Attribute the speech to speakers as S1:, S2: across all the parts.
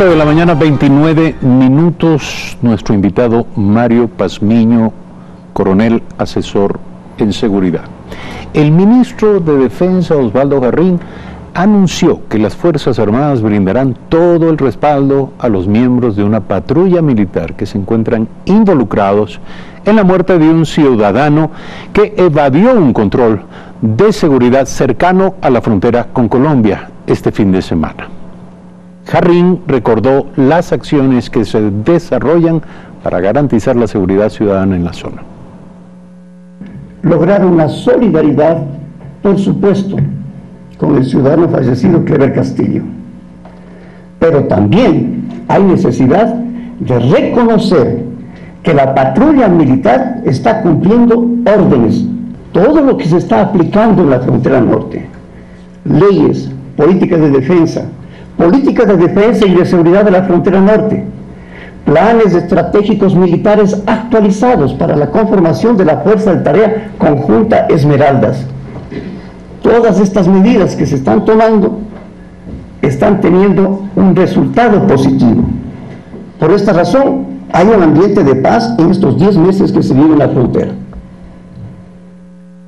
S1: 7 de la mañana, 29 minutos. Nuestro invitado Mario Pazmiño, coronel asesor en seguridad. El ministro de Defensa, Osvaldo Jarrín, anunció que las Fuerzas Armadas brindarán todo el respaldo a los miembros de una patrulla militar que se encuentran involucrados en la muerte de un ciudadano que evadió un control de seguridad cercano a la frontera con Colombia este fin de semana. Jarrín recordó las acciones que se desarrollan para garantizar la seguridad ciudadana en la zona.
S2: Lograr una solidaridad, por supuesto, con el ciudadano fallecido Cleber Castillo. Pero también hay necesidad de reconocer que la patrulla militar está cumpliendo órdenes. Todo lo que se está aplicando en la frontera norte, leyes, políticas de defensa y de seguridad de la frontera norte, planes estratégicos militares actualizados para la conformación de la Fuerza de Tarea Conjunta Esmeraldas. Todas estas medidas que se están tomando están teniendo un resultado positivo. Por esta razón, hay un ambiente de paz en estos 10 meses que se vive en la frontera.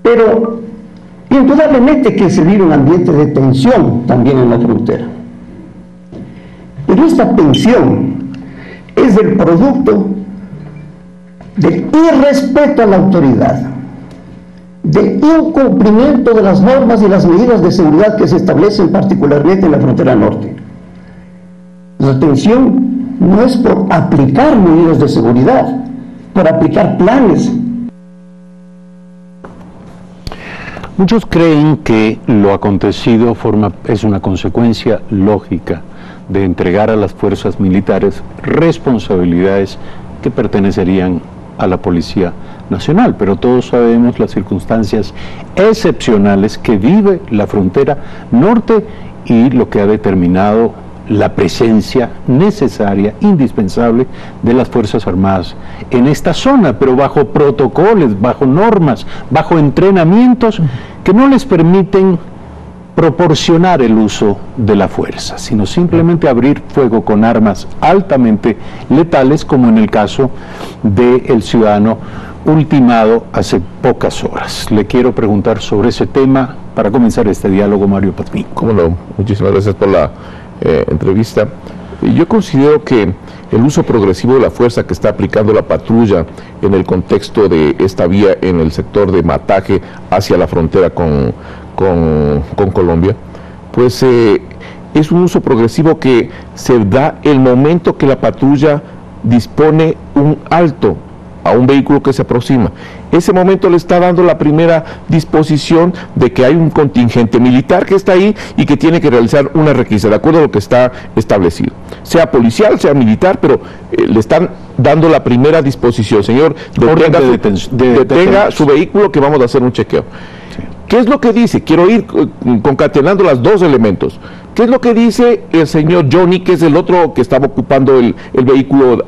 S2: Pero, indudablemente que se vive un ambiente de tensión también en la frontera. Pero esta tensión es el producto del irrespeto a la autoridad, del incumplimiento de las normas y las medidas de seguridad que se establecen particularmente en la frontera norte. La tensión no es por aplicar medidas de seguridad, por aplicar planes.
S1: Muchos creen que lo acontecido es una consecuencia lógica de entregar a las fuerzas militares responsabilidades que pertenecerían a la Policía Nacional, pero todos sabemos las circunstancias excepcionales que vive la frontera norte y lo que ha determinado la presencia necesaria, indispensable de las Fuerzas Armadas en esta zona, pero bajo protocolos, bajo normas, bajo entrenamientos que no les permiten proporcionar el uso de la fuerza, sino simplemente abrir fuego con armas altamente letales, como en el caso del ciudadano ultimado hace pocas horas. Le quiero preguntar sobre ese tema para comenzar este diálogo, Mario Pazmiño.
S3: Cómo no, muchísimas gracias por la entrevista. Yo considero que el uso progresivo de la fuerza que está aplicando la patrulla en el contexto de esta vía en el sector de Mataje hacia la frontera con Colombia, pues es un uso progresivo que se da el momento que la patrulla dispone un alto a un vehículo que se aproxima. Ese momento le está dando la primera disposición de que hay un contingente militar que está ahí y que tiene que realizar una requisa, de acuerdo a lo que está establecido. Sea policial, sea militar, pero le están dando la primera disposición. Señor, detenga su vehículo que vamos a hacer un chequeo. Sí. ¿Qué es lo que dice? Quiero ir concatenando los dos elementos. ¿Qué es lo que dice el señor Johnny, que es el otro que estaba ocupando el vehículo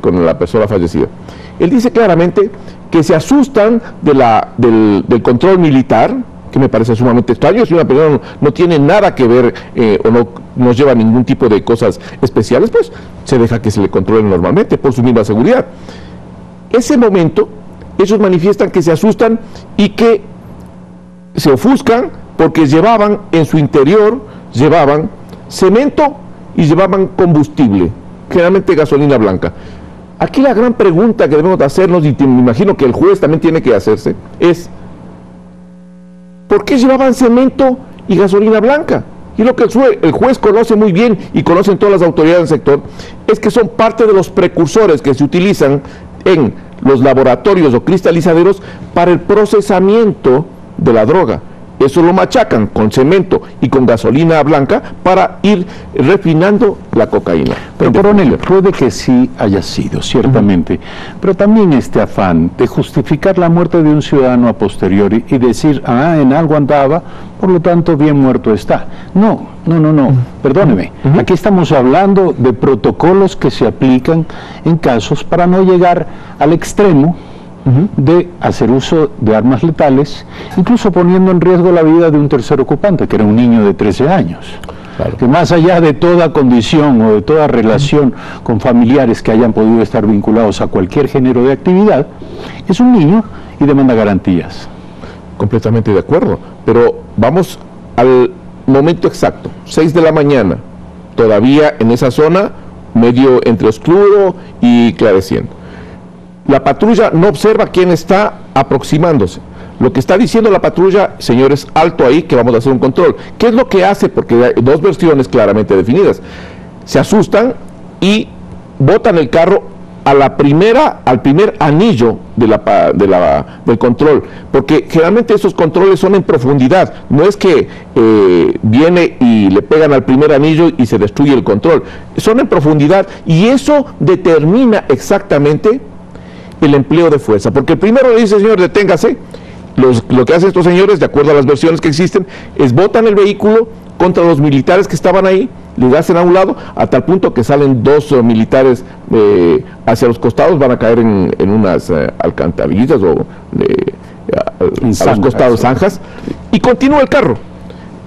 S3: con la persona fallecida? Él dice claramente que se asustan del control militar, que me parece sumamente extraño. Si una persona no tiene nada que ver o no nos lleva ningún tipo de cosas especiales, pues se deja que se le controle normalmente por su misma seguridad. Ese momento, ellos manifiestan que se asustan y que se ofuscan porque llevaban en su interior, llevaban cemento y llevaban combustible, generalmente gasolina blanca. Aquí la gran pregunta que debemos de hacernos, y me imagino que el juez también tiene que hacerse, es ¿por qué llevaban cemento y gasolina blanca? Y lo que el juez conoce muy bien y conocen todas las autoridades del sector, es que son parte de los precursores que se utilizan en los laboratorios o cristalizaderos para el procesamiento de la droga. Eso lo machacan con cemento y con gasolina blanca para ir refinando la cocaína.
S1: Pero coronel, puede que sí haya sido, ciertamente, pero también este afán de justificar la muerte de un ciudadano a posteriori y decir, en algo andaba, por lo tanto bien muerto está. No, perdóneme, aquí estamos hablando de protocolos que se aplican en casos para no llegar al extremo de hacer uso de armas letales, incluso poniendo en riesgo la vida de un tercer ocupante, que era un niño de 13 años.
S3: Claro.
S1: Que más allá de toda condición o de toda relación con familiares que hayan podido estar vinculados a cualquier género de actividad, es un niño y demanda garantías.
S3: Completamente de acuerdo, pero vamos al momento exacto, 6 de la mañana, todavía en esa zona, medio entre oscuro y clareciendo. La patrulla no observa quién está aproximándose. Lo que está diciendo la patrulla, señores, alto ahí, que vamos a hacer un control. ¿Qué es lo que hace? Porque hay dos versiones claramente definidas. Se asustan y botan el carro al primer anillo del control, porque generalmente esos controles son en profundidad, no es que viene y le pegan al primer anillo y se destruye el control, son en profundidad y eso determina exactamente el empleo de fuerza, porque el primero le dice, señor, deténgase. Lo que hacen estos señores, de acuerdo a las versiones que existen, es botan el vehículo contra los militares que estaban ahí, les hacen a un lado, a tal punto que salen dos militares hacia los costados, van a caer en unas alcantarillas o a los costados, zanjas, y continúa el carro.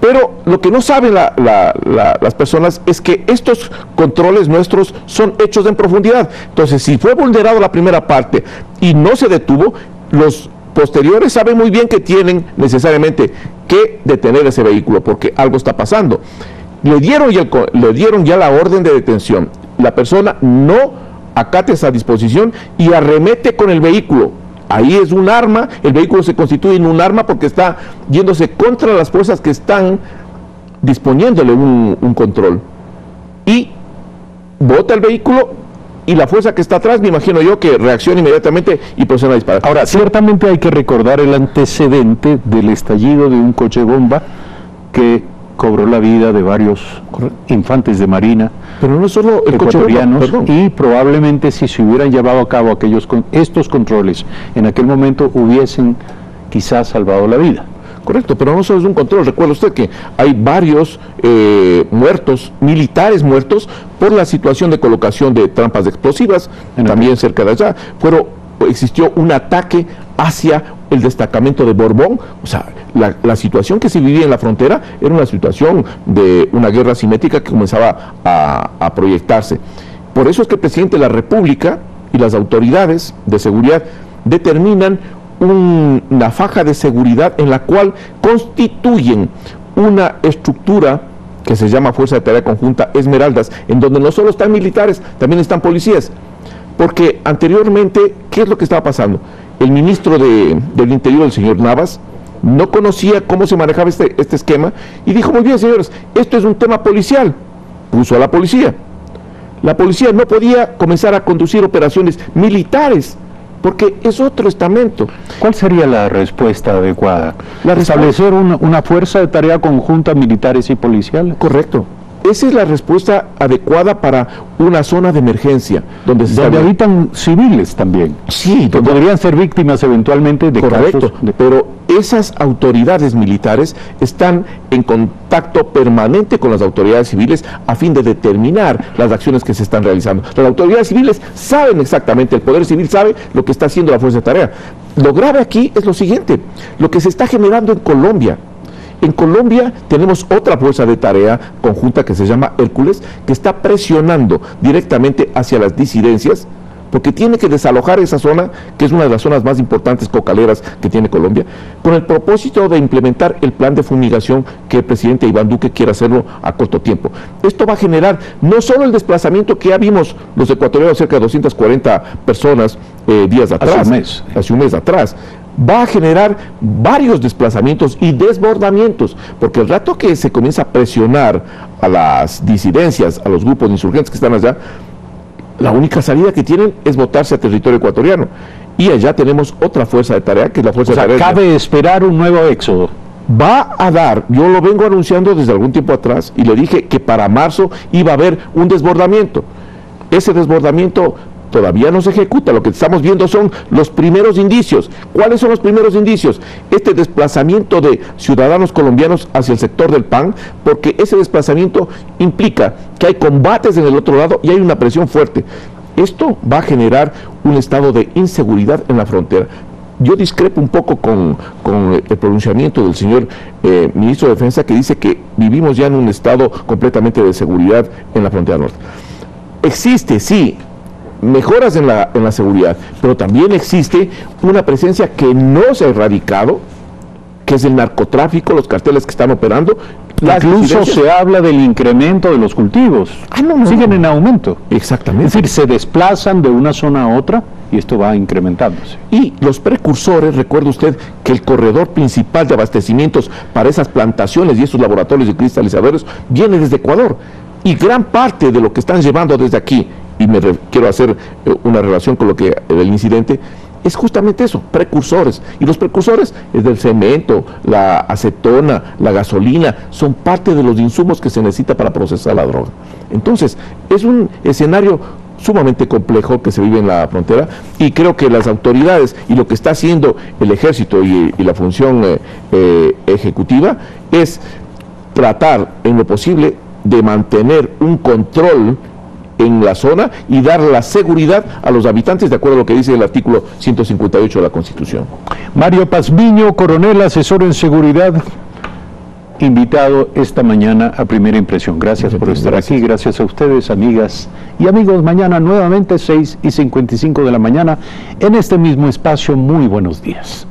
S3: Pero lo que no saben las personas es que estos controles nuestros son hechos en profundidad. Entonces, si fue vulnerado la primera parte y no se detuvo, los posteriores saben muy bien que tienen necesariamente que detener ese vehículo porque algo está pasando. Le dieron ya la orden de detención. La persona no acata esa disposición y arremete con el vehículo. Ahí es un arma, el vehículo se constituye en un arma porque está yéndose contra las fuerzas que están disponiéndole un control. Y bota el vehículo y la fuerza que está atrás, me imagino yo, que reacciona inmediatamente y procede a disparar.
S1: Ahora, ciertamente hay que recordar el antecedente del estallido de un coche bomba que cobró la vida de varios infantes de marina,
S3: pero no solo el
S1: ecuatorianos, y probablemente si se hubieran llevado a cabo estos controles en aquel momento hubiesen quizás salvado la vida.
S3: Correcto, pero no solo es un control. Recuerda usted que hay varios muertos, militares muertos, por la situación de colocación de trampas explosivas, también cerca de allá. Existió un ataque hacia el destacamento de Borbón. O sea, la situación que se vivía en la frontera era una situación de una guerra asimétrica que comenzaba a proyectarse. Por eso es que el presidente de la República y las autoridades de seguridad determinan una faja de seguridad en la cual constituyen una estructura que se llama Fuerza de Tarea Conjunta Esmeraldas, en donde no solo están militares, también están policías. Porque anteriormente, ¿qué es lo que estaba pasando? El ministro del Interior, el señor Navas, no conocía cómo se manejaba este esquema y dijo, muy bien, señores, esto es un tema policial. Puso a la policía. La policía no podía comenzar a conducir operaciones militares porque es otro estamento.
S1: ¿Cuál sería la respuesta adecuada? ¿Establecer una fuerza de tarea conjunta militares y policiales?
S3: Correcto. Esa es la respuesta adecuada para una zona de emergencia, donde
S1: habitan civiles también.
S3: Sí,
S1: que podrían ser víctimas eventualmente de
S3: casos. Pero esas autoridades militares están en contacto permanente con las autoridades civiles a fin de determinar las acciones que se están realizando. Las autoridades civiles saben exactamente, el Poder Civil sabe lo que está haciendo la Fuerza de Tarea. Lo grave aquí es lo siguiente, lo que se está generando en Colombia. En Colombia tenemos otra fuerza de tarea conjunta que se llama Hércules, que está presionando directamente hacia las disidencias, porque tiene que desalojar esa zona, que es una de las zonas más importantes cocaleras que tiene Colombia, con el propósito de implementar el plan de fumigación que el presidente Iván Duque quiere hacerlo a corto tiempo. Esto va a generar no solo el desplazamiento que ya vimos los ecuatorianos, cerca de 240 personas días atrás, hace un mes atrás, va a generar varios desplazamientos y desbordamientos, porque el rato que se comienza a presionar a las disidencias, a los grupos de insurgentes que están allá, la única salida que tienen es botarse a territorio ecuatoriano. Y allá tenemos otra fuerza de tarea, que es la fuerza de tarea.
S1: Cabe esperar un nuevo éxodo.
S3: Va a dar, yo lo vengo anunciando desde algún tiempo atrás, y le dije que para marzo iba a haber un desbordamiento. Ese desbordamiento todavía no se ejecuta, lo que estamos viendo son los primeros indicios. ¿Cuáles son los primeros indicios? Este desplazamiento de ciudadanos colombianos hacia el sector del PAN, porque ese desplazamiento implica que hay combates en el otro lado y hay una presión fuerte. Esto va a generar un estado de inseguridad en la frontera. Yo discrepo un poco con el pronunciamiento del señor ministro de Defensa, que dice que vivimos ya en un estado completamente de seguridad en la frontera norte. Existe, sí, mejoras en la seguridad, pero también existe una presencia que no se ha erradicado, que es el narcotráfico, los carteles que están operando.
S1: Incluso se habla del incremento de los cultivos. Siguen en aumento.
S3: Exactamente.
S1: Es decir, se desplazan de una zona a otra y esto va incrementándose.
S3: Y los precursores, recuerde usted que el corredor principal de abastecimientos para esas plantaciones y esos laboratorios de cristalizadores viene desde Ecuador. Y gran parte de lo que están llevando desde aquí, y quiero hacer una relación con lo que el incidente, es justamente eso, precursores. Y los precursores es del cemento, la acetona, la gasolina, son parte de los insumos que se necesita para procesar la droga. Entonces, es un escenario sumamente complejo que se vive en la frontera, y creo que las autoridades y lo que está haciendo el ejército y la función ejecutiva es tratar en lo posible de mantener un control en la zona y dar la seguridad a los habitantes de acuerdo a lo que dice el artículo 158 de la Constitución.
S1: Mario Pazmiño, coronel, asesor en seguridad, invitado esta mañana a Primera Impresión. Gracias por estar aquí, gracias a ustedes, amigas y amigos. Mañana nuevamente 6:55 de la mañana en este mismo espacio. Muy buenos días.